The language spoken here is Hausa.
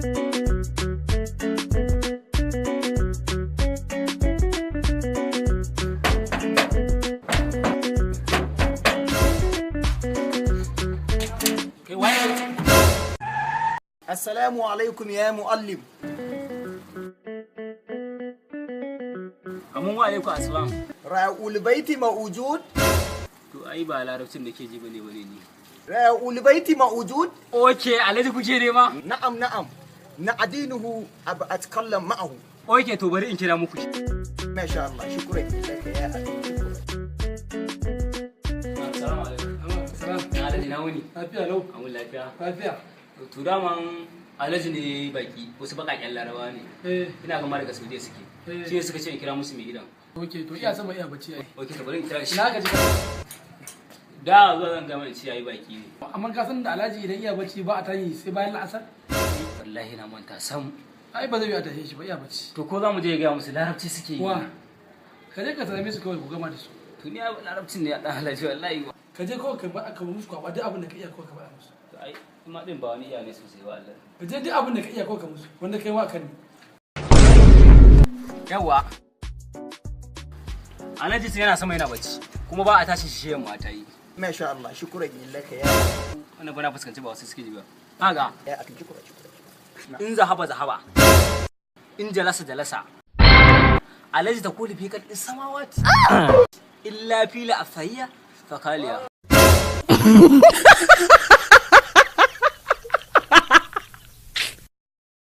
Assalamu alaikum ya muallim. Amun wa alaikum assalam. Ra'ul baiti mawjud? To ai ba larabcin da ke ji bane ni. Ra'ul baiti mawjud? Okay, alhaji kuke ne ma? Na'am. Na'dinuhu atkallam ma'ahu. Okay, to bari in kira muku. Masha Allah, shukran laka ya akhi. Assalamu alaikum. Assalam. Alhaji na wuni. Lafiya lau. Amun lafiya. Lafiya. To daman alhaji ne baki, wasu bakaken larabawa ne. Ina gama daga Saudiya suke. Shi ne suka ce in kira musu mai gidan. Okay, to iya sama iya bacci ai. Okay, to bari in kira shi. Ina ka ji Da zuwa zan gama in ci yayi baki ne. amma ka san da Alhaji idan iya bacci ba a tayi sai bayan la'asar? Wallahi na manta sam. Ai ba zai yi a tashe shi ba iya bacci. To ko za mu je ga musu larabci suke yi. Wa ka je ka same su kawai ku gama da su. To ni larabcin ne ya dan alhaji wallahi. Ka je kawai ka musu kwaba duk abin da ka iya kawai ka faɗa musu. Ai kuma din ba wani iya ne sosai ba Allah. Ka je duk abin da ka iya kawai ka musu wanda kai wa kan. Yawa. Alhaji sai yana sama yana bacci kuma ba a tashi shi yamma ta yi. Masha Allah, shukran laka ya. Wannan bana fuskanci ba wasu suke ji ba. Kaga Ya akhi shukran. in zahaba in jalasa alhaji ta kuli fi kadin samawati illa fila afayya fakaliya